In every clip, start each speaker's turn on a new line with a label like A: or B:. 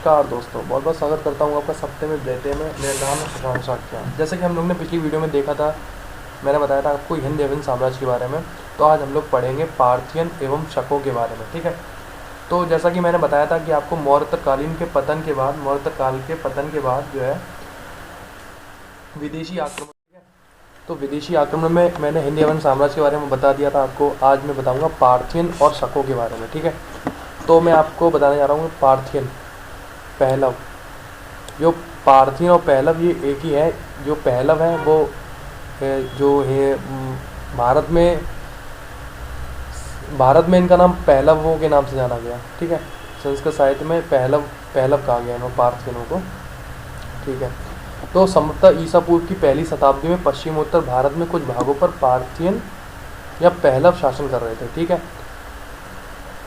A: नमस्कार दोस्तों, बहुत बहुत स्वागत करता हूँ आपका सप्ते में देते में। मेरा नाम है सुशांत साक्या। जैसे कि हम लोग ने पिछली वीडियो में देखा था, मैंने बताया था आपको हिंद एवं साम्राज्य के बारे में। तो आज हम लोग पढ़ेंगे पार्थियन एवं शकों के बारे में, ठीक है। तो जैसा कि मैंने बताया था कि आपको मौर्यकालीन के पतन के बाद, मौर्य काल के पतन के बाद जो है विदेशी आक्रमण, ठीक है। तो विदेशी आक्रमण में मैंने हिंद एवं साम्राज्य के बारे में बता दिया था आपको। आज मैं बताऊँगा पार्थियन और शकों के बारे में, ठीक है। तो मैं आपको बताने जा रहा हूँ पार्थियन, पहलव। जो पार्थियन और पहलव ये एक ही है। जो पहलव है वो जो है भारत में इनका नाम पहलवों के नाम से जाना गया, ठीक है। संस्कृत साहित्य में पहलव पहलव कहा गया इन्हों पार्थियनों को, ठीक है। तो संभवतः ईसा पूर्व की पहली शताब्दी में पश्चिमोत्तर भारत में कुछ भागों पर पार्थियन या पहलव शासन कर रहे थे, ठीक है।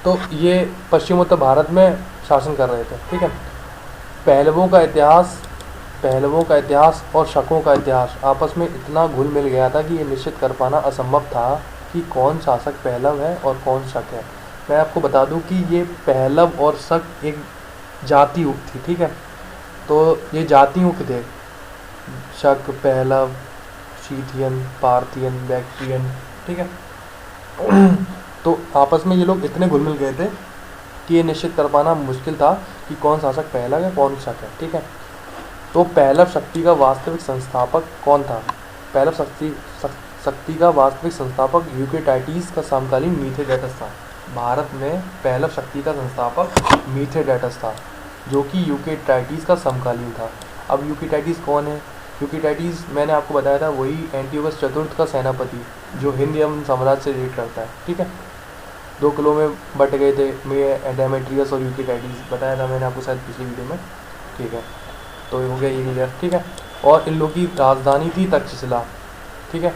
A: तो ये पश्चिमोत्तर भारत में शासन कर रहे थे, ठीक है। पहलवों का इतिहास और शकों का इतिहास आपस में इतना घुल मिल गया था कि ये निश्चित कर पाना असंभव था कि कौन शासक पहलव है और कौन शक है। मैं आपको बता दूं कि ये पहलव और शक एक जाति उप थी, ठीक है। तो ये जाति उप थे, शक, पहलव, शीथियन, पार्थियन, बैक्ट्रियन, ठीक है। तो आपस में ये लोग इतने घुल मिल गए थे कि ये निश्चित कर पाना मुश्किल था कि कौन शासक पहलव है कौन शक है, ठीक है। तो पहलव शक्ति का वास्तविक संस्थापक कौन था? पहलव शक्ति का वास्तविक संस्थापक यूक्रेटाइडिस का समकालीन मिथ्रेडाटस था। भारत में पहलव शक्ति का संस्थापक मिथ्रेडाटस था, जो कि यूक्रेटाइडिस का समकालीन था। अब यूक्रेटाइडिस कौन है? यूक्रेटाइडिस मैंने आपको बताया था वही एंटियोकस चतुर्थ का सेनापति, जो हिंद एवं साम्राज्य से रिलेट करता है, ठीक है। 2 किलो में बट गए थे, मैं डेमेट्रियस और यूक्रेटाइडिस बताया था मैंने आपको शायद पिछली वीडियो में, ठीक है। तो हो गया ये क्लियर, ठीक है। और इन लोगों की राजधानी थी तक्षशिला, ठीक है।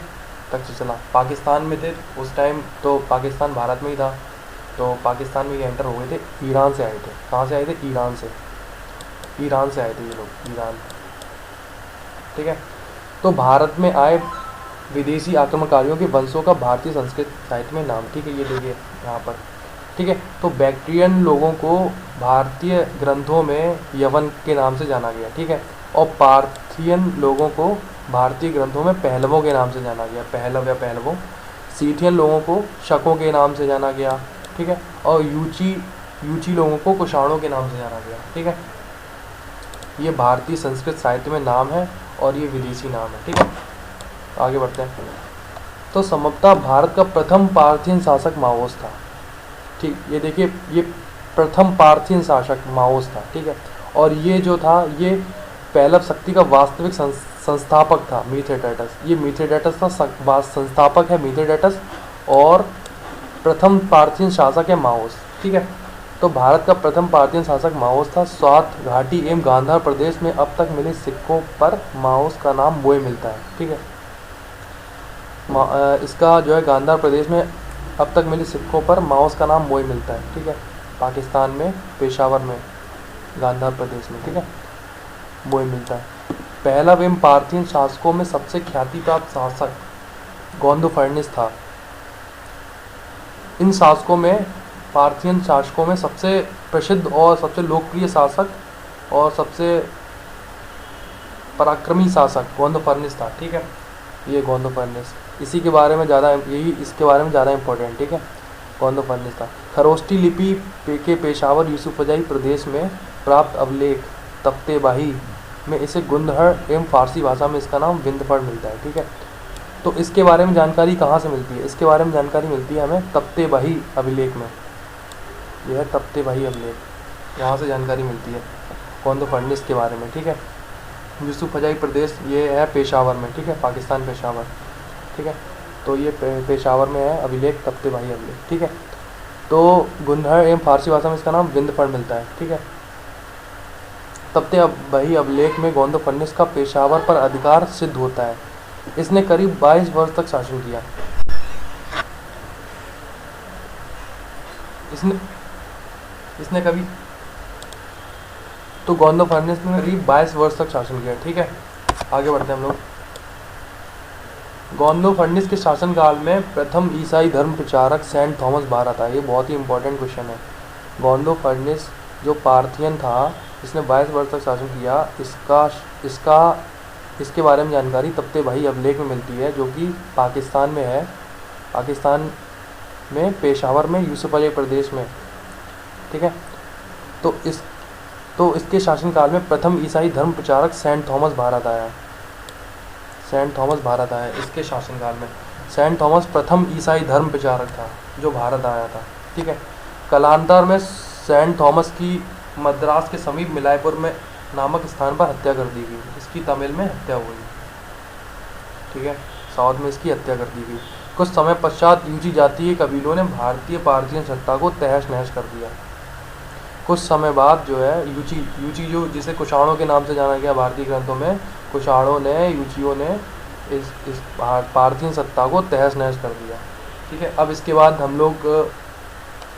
A: तक्षशिला पाकिस्तान में थे उस टाइम, तो पाकिस्तान भारत में ही था। तो पाकिस्तान में ये एंटर हो गए थे, ईरान से आए थे। कहाँ से आए थे? ईरान से आए थे ये लोग, ईरान, ठीक है। तो भारत में आए विदेशी आक्रमणकारियों के वंशों का भारतीय संस्कृत साहित्य में नाम, ठीक है। ये देखिए यहाँ पर, ठीक है। तो बैक्ट्रियन लोगों को भारतीय ग्रंथों में यवन के नाम से जाना गया, ठीक है। और पार्थियन लोगों को भारतीय ग्रंथों में पहलवों के नाम से जाना गया, पहलव या पहलवों। सीथियन लोगों को शकों के नाम से जाना गया, ठीक है। और यूची लोगों को कुषाणों के नाम से जाना गया, ठीक है। ये भारतीय संस्कृत साहित्य में नाम है और ये विदेशी नाम है, ठीक है। आगे बढ़ते हैं। तो संभवतः भारत का प्रथम पार्थियन शासक माओस था, ठीक। ये देखिए, ये प्रथम पार्थियन शासक माओस था, ठीक है। और ये जो था ये पहलव शक्ति का वास्तविक संस्थापक था मिथ्रेडाटस। ये मिथ्रेडाटस था, संस्थापक है मिथ्रेडाटस, और प्रथम पार्थियन शासक है माओस, ठीक है। तो भारत का प्रथम पार्थियन शासक माओस था। स्वात घाटी एवं गांधार प्रदेश में अब तक मिले सिक्कों पर माओस का नाम मोए मिलता है, ठीक है। इसका जो है गांधार प्रदेश में अब तक मिले सिक्कों पर माओस का नाम मोए मिलता है, ठीक है। पाकिस्तान में पेशावर में, गांधार प्रदेश में, ठीक है, मोए मिलता है। पहला एवं पार्थियन शासकों में सबसे ख्याति प्राप्त शासक गोंदफर्निस था। इन शासकों में, पार्थियन शासकों में सबसे प्रसिद्ध और सबसे लोकप्रिय शासक और सबसे पराक्रमी शासक गोंदफर्निस था, ठीक है। ये गोंदफर्निस, इसी के बारे में ज़्यादा, इसके बारे में ज़्यादा इंपॉर्टेंट, ठीक है। गोंदफर्निस था। खरोष्टी लिपि के पेशावर यूसुफजाई प्रदेश में प्राप्त अभिलेख तख्तेबाही में इसे गुंदहर एवं फारसी भाषा में इसका नाम विंदफड़ मिलता है, ठीक है। तो इसके बारे में जानकारी कहाँ से मिलती है? इसके बारे में जानकारी मिलती है हमें तख्तेबाही अभिलेख में। यह है तख्तेबाही अभिलेख, यहाँ से जानकारी मिलती है गोंदफर्निस के बारे में, ठीक है। यूसुफजाई प्रदेश ये है पेशावर में, ठीक है, पाकिस्तान पेशावर, ठीक है। तो ये पेशावर में है अभिलेख, तख्तेबाही अभिलेख, ठीक है। तो गुंदहर एवं फारसी भाषा में इसका नाम विंदफड़ मिलता है, ठीक है। तख्तेबाही अभिलेख में गोंदफर्निस का पेशावर पर अधिकार सिद्ध होता है। इसने करीब 22 वर्ष तक शासन किया। इसने कभी तो गोंदफर्निस ने करीब 22 वर्ष तक शासन किया, ठीक है। आगे बढ़ते हैं हम लोग। गोंदफर्निस के शासनकाल में प्रथम ईसाई धर्म प्रचारक सेंट थॉमस बारह था। ये बहुत ही इंपॉर्टेंट क्वेश्चन है। गोंदफर्निस जो पार्थियन था इसने 22 वर्ष तक शासन किया। इसका इसका इसके बारे में जानकारी तख्ते भाई अभिलेख में मिलती है, जो कि पाकिस्तान में है, पाकिस्तान में पेशावर में यूसुफजई प्रदेश में, ठीक है। तो इसके शासनकाल में प्रथम ईसाई धर्म प्रचारक सेंट थॉमस भारत आया। सेंट थॉमस भारत आया इसके शासनकाल में। सेंट थॉमस प्रथम ईसाई धर्म प्रचारक था जो भारत आया था, ठीक है। कालांतर में सेंट थॉमस की मद्रास के समीप मिलायपुर में नामक स्थान पर हत्या कर दी गई। इसकी तमिल में हत्या हुई, ठीक है, साउथ में इसकी हत्या कर दी गई। कुछ समय पश्चात यूची जातीय कबीलों ने भारतीय पारसियन सत्ता को तहस नहस कर दिया। कुछ समय बाद जो है यूची जो जिसे कुषाणों के नाम से जाना गया भारतीय ग्रंथों में, कुषाणों ने यूचियों ने इस पारसियन सत्ता को तहस नहस कर दिया, ठीक है। अब इसके बाद हम लोग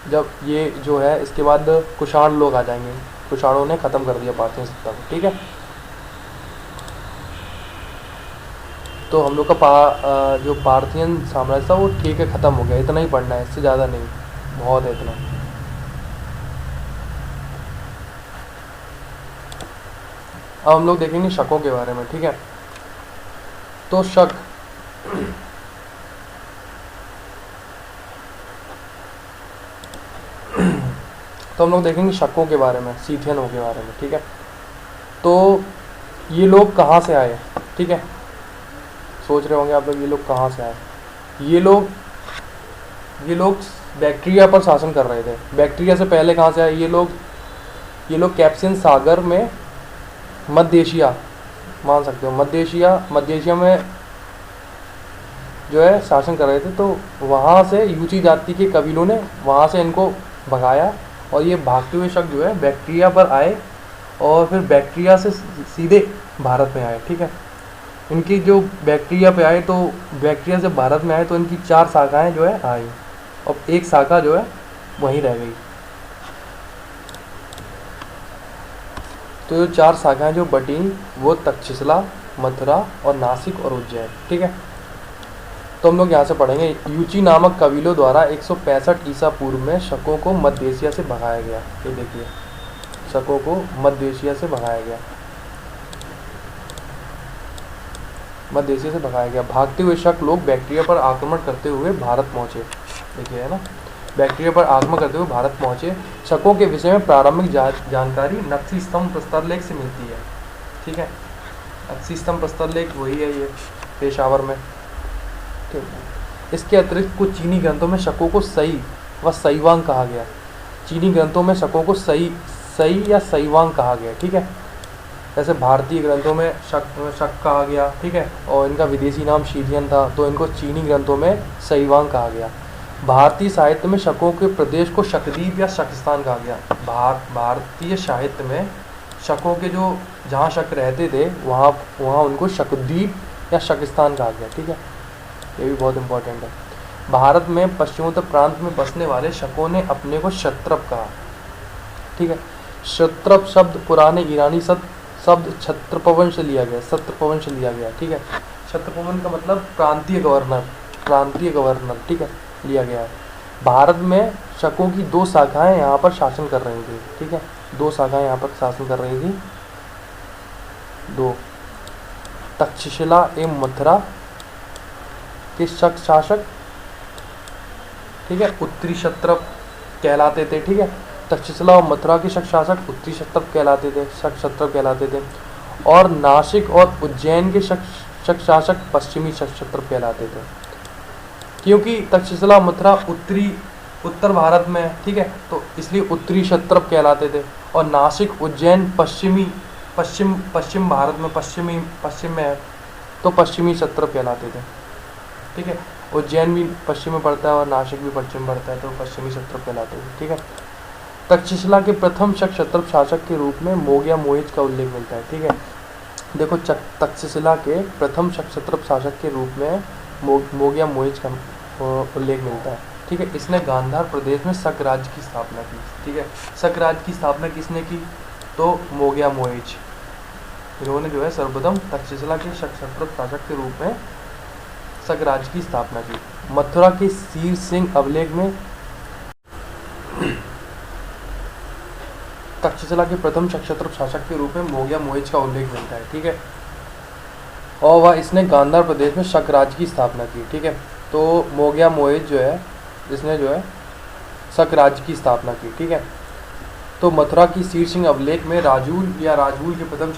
A: जब ये जो है इसके बाद कुषाण लोग आ जाएंगे। कुषाणों ने ख़त्म कर दिया पारसियन सत्ता को, ठीक है। तो हम लोग का जो पारसियन साम्राज्य था वो ठीक है ख़त्म हो गया। इतना ही पढ़ना है, इससे ज़्यादा नहीं, बहुत है इतना। अब हम लोग देखेंगे शकों के बारे में, ठीक है। तो शक तो हम लोग देखेंगे शकों के बारे में, सीथियनों के बारे में, ठीक है। तो ये लोग कहाँ से आए, ठीक है, सोच रहे होंगे आप लोग ये लोग कहाँ से आए। ये लोग बैक्टीरिया पर शासन कर रहे थे। बैक्टीरिया से पहले कहाँ से आए ये लोग कैप्सियन सागर में, मध्य एशिया मान सकते हो, मध्य एशिया में जो है शासन कर रहे थे। तो वहाँ से यूची जाति के कबीलों ने वहाँ से इनको भगाया और ये भागते हुए शक जो है बैक्टीरिया पर आए और फिर बैक्टीरिया से सीधे भारत में आए, ठीक है। इनकी जो बैक्टीरिया पे आए, तो बैक्टीरिया से भारत में आए तो इनकी 4 शाखाएं जो है आई और एक शाखा जो है वहीं रह गई। तो जो 4 शाखाएं जो बटी वो तक्षशिला, मथुरा और नासिक और उज्जैन, ठीक है। तो हम लोग यहाँ से पढ़ेंगे। यूची नामक कबीलों द्वारा 165 ईसा पूर्व में शकों को मध्य एशिया से भगाया गया। ये देखिए, शकों को मध्य एशिया से भगाया गया, मध्य एशिया से भगाया गया। भागते हुए शक लोग बैक्टीरिया पर आक्रमण करते हुए भारत पहुँचे। देखिए है ना, बैक्टीरिया पर आक्रमण करते हुए भारत पहुँचे। शकों के विषय में प्रारंभिक जानकारी नक्शी स्तंभ प्रस्तर लेख से मिलती है, ठीक है। नक्शी स्तंभ प्रस्तर लेख वही है ये पेशावर में, ठीक है। इसके अतिरिक्त कुछ चीनी ग्रंथों में शकों को सई व सईवांग कहा गया। चीनी ग्रंथों में शकों को सई या सईवांग कहा गया, ठीक है। जैसे भारतीय ग्रंथों में शक कहा गया, ठीक है, और इनका विदेशी नाम शीथियन था, तो इनको चीनी ग्रंथों में सईवांग कहा गया। भारतीय साहित्य में शकों के प्रदेश को शकद्वीप या शकिस्तान कहा गया। भारतीय साहित्य में शकों के जो जहाँ शक रहते थे वहाँ उनको शकद्वीप या शकिस्तान कहा गया, ठीक है। ये भी बहुत इंपॉर्टेंट है। भारत में पश्चिमोत्तर प्रांत में बसने वाले शकों ने अपने को क्षत्रप कहा, ठीक है। क्षत्रप शब्द पुराने ईरानी शब्द क्षत्रपवन से लिया गया, ठीक है। क्षत्रपवन का मतलब प्रांतीय गवर्नर, ठीक है, लिया गया है। भारत में शकों की 2 शाखाएं यहाँ पर शासन कर रही थी, ठीक है। 2 शाखाएं यहाँ पर शासन कर रही थी, 2 तक्षशिला एवं मथुरा के शक शासक, ठीक है, उत्तरी क्षत्रप कहलाते थे, ठीक है। तक्षशिला और मथुरा के शक शासक उत्तरी क्षत्रप कहलाते थे और नासिक और उज्जैन के शक शासक पश्चिमी क्षत्रप कहलाते थे। क्योंकि तक्षशिला मथुरा उत्तर भारत में है, ठीक है, तो इसलिए उत्तरी क्षत्रप कहलाते थे और नासिक उज्जैन पश्चिम भारत में पश्चिम में है, तो पश्चिमी क्षत्रप कहलाते थे, ठीक है। उज्जैन भी पश्चिम में पड़ता है और नासिक भी पश्चिम में पड़ता है, तो पश्चिमी क्षत्रप कहलाते थे, ठीक है। तक्षशिला के प्रथम क्षत्रप शासक के रूप में मोगिया मोहिज का उल्लेख मिलता है, ठीक है। देखो, तक्षशिला के प्रथम क्षत्रप शासक के रूप में मोगिया मोहिज का उल्लेख मिलता है, ठीक है। इसने गांधार प्रदेश में शक राज्य की स्थापना की, ठीक है। शक राज्य की स्थापना किसने की? तो मोगिया मोहिज, इन्होंने जो है सर्वप्रथम तक्षशिला के क्षत्रप शासक के रूप में शक राज्य की स्थापना की। मथुरा के शीर सिंह अभिलेख में तक्षशिला के प्रथम क्षत्रप शासक के रूप में मोगिया मोहिज का उल्लेख मिलता है, ठीक है। और वह इसने गांधार प्रदेश में शक राज्य की स्थापना की, ठीक है। तो मोगिया मोहिज जो है, इसने जो है शक राज्य की स्थापना की, ठीक है। तो मथुरा की शीर सिंह अभिलेख में राजूल या राजूल के प्रथम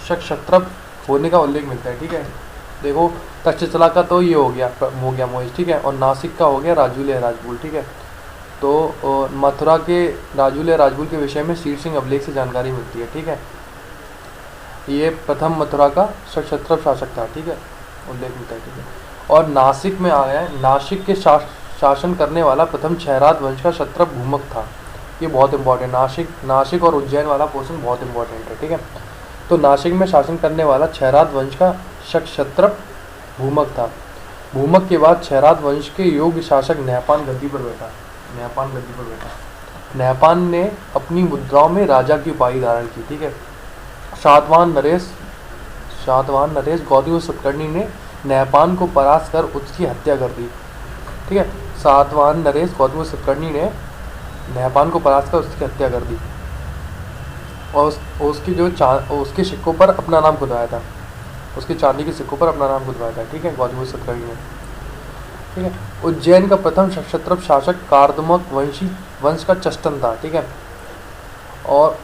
A: क्षत्रप होने का उल्लेख मिलता है, ठीक है। देखो तक्षशिला का तो ये हो गया मोगिया मोहिज, ठीक है, और नासिक का हो गया राजूल या राजबूल, ठीक है। तो मथुरा के राजूल या राजबूल के विषय में शीर सिंह अभिलेख से जानकारी मिलती है, ठीक है। ये प्रथम मथुरा का क्षत्रप शासक था, ठीक है, उल्लेख मिलता है, ठीक है। और नासिक में आ गया है, नासिक के शासन करने वाला प्रथम क्षयरात वंश का क्षत्रप भूमक था। ये बहुत इंपॉर्टेंट, नासिक और उज्जैन वाला पोर्शन बहुत इंपॉर्टेंट है, ठीक है। तो नासिक में शासन करने वाला क्षयरात वंश का क्षत्रप भूमक था। भूमक के बाद क्षयरात वंश के योग्य शासक नहपान गद्दी पर बैठा। नहपान ने अपनी मुद्राओं में राजा की उपाधि धारण की, ठीक है। सातवाहन नरेश गौतमी सतकर्णी ने नहपान को परास्त कर उसकी हत्या कर दी, ठीक है। सातवाहन नरेश गौतमी सतकर्णी ने नहपान को परास्त कर उसकी हत्या कर दी और उसकी जो उसके सिक्कों पर अपना नाम खुदवाया था, उसके चांदी के सिक्कों पर अपना नाम खुदवाया था, ठीक है, गौतमी सतकर्णी ने, ठीक है। उज्जैन का प्रथम क्षत्रप शासक कार्दमक वंश का चष्टन था, ठीक है। और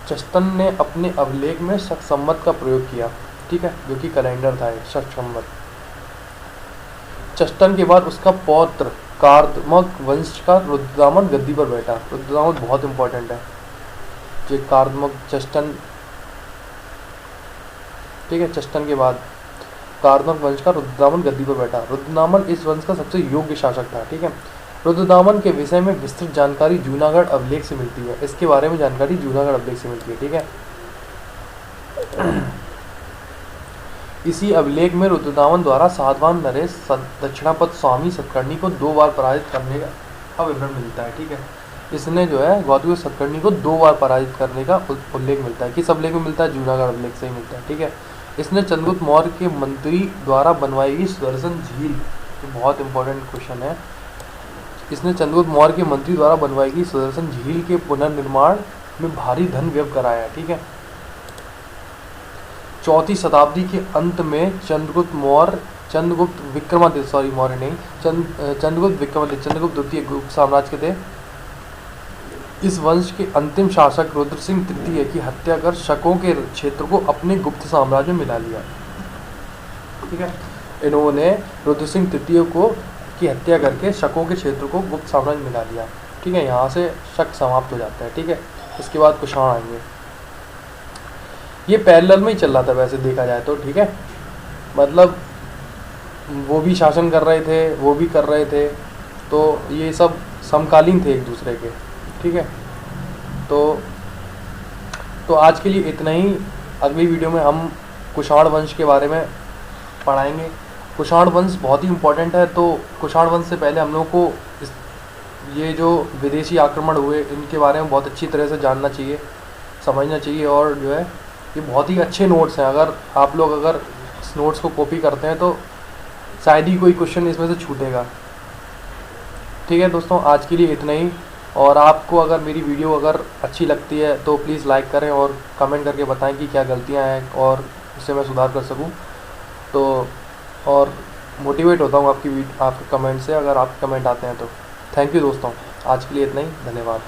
A: चष्टन ने अपने अभिलेख में शक संवत का प्रयोग किया, ठीक है, जो कि कैलेंडर था शक संवत। चष्टन के बाद उसका पौत्र कार्दमक वंश का रुद्रदामन गद्दी पर बैठा। रुद्रदामन बहुत इंपॉर्टेंट है, जो कार्दमक चष्टन, ठीक है। चष्टन के बाद कार्दमक वंश का रुद्रदामन गद्दी पर बैठा। रुद्रदामन इस वंश का सबसे योग्य शासक था, ठीक है। रुद्रदामन के विषय में विस्तृत जानकारी जूनागढ़ अभिलेख से मिलती है। इसके बारे में जानकारी जूनागढ़ अभिलेख से मिलती है, ठीक है। इसी अभिलेख में रुद्रदामन द्वारा सातवाहन नरेश दक्षिणापथ स्वामी सतकर्णी को 2 बार पराजित करने का विवरण मिलता है, ठीक है। इसने जो है गौतमी सतकर्णी को 2 बार पराजित करने का उल्लेख मिलता है। किस अभिलेख में मिलता है? जूनागढ़ अभिलेख से ही मिलता है, ठीक है। इसने चंद्रगुप्त मौर्य के मंत्री द्वारा बनवाई गई सुदर्शन झील, ये बहुत इंपॉर्टेंट क्वेश्चन है। इसने चंद्रगुप्त मौर्य के मंत्री द्वारा बनवाई गई सुदर्शन झील के पुनर्निर्माण में भारी धन व्यय कराया, ठीक है। 4वीं शताब्दी के अंत में चंद्रगुप्त द्वितीय गुप्त साम्राज्य के थे। इस वंश के अंतिम शासक रुद्रसिंह तृतीय की हत्या कर शकों के क्षेत्र को अपने गुप्त साम्राज्य में मिला लिया, ठीक है। इन्होंने रुद्रसिंह तृतीय की हत्या करके शकों के क्षेत्र को गुप्त साम्राज्य में मिला लिया, ठीक है। यहाँ से शक समाप्त हो जाता है, ठीक है। इसके बाद कुषाण आएंगे। ये पैरेलल में ही चल रहा था वैसे देखा जाए तो, ठीक है। मतलब वो भी शासन कर रहे थे, वो भी कर रहे थे, तो ये सब समकालीन थे एक दूसरे के, ठीक है। तो आज के लिए इतना ही। अगली वीडियो में हम कुषाण वंश के बारे में पढ़ाएंगे। कुषाण वंश बहुत ही इम्पोर्टेंट है। तो कुषाण वंश से पहले हम लोग को ये जो विदेशी आक्रमण हुए इनके बारे में बहुत अच्छी तरह से जानना चाहिए, समझना चाहिए। और जो है ये बहुत ही अच्छे नोट्स हैं। अगर आप लोग इस नोट्स को कॉपी करते हैं तो शायद ही कोई क्वेश्चन इसमें से छूटेगा, ठीक है दोस्तों। आज के लिए इतना ही। और आपको अगर मेरी वीडियो अच्छी लगती है तो प्लीज़ लाइक करें और कमेंट करके बताएं कि क्या गलतियां हैं और उससे मैं सुधार कर सकूं। तो और मोटिवेट होता हूं आपके कमेंट से, अगर आप कमेंट आते हैं तो। थैंक यू दोस्तों, आज के लिए इतना ही। धन्यवाद।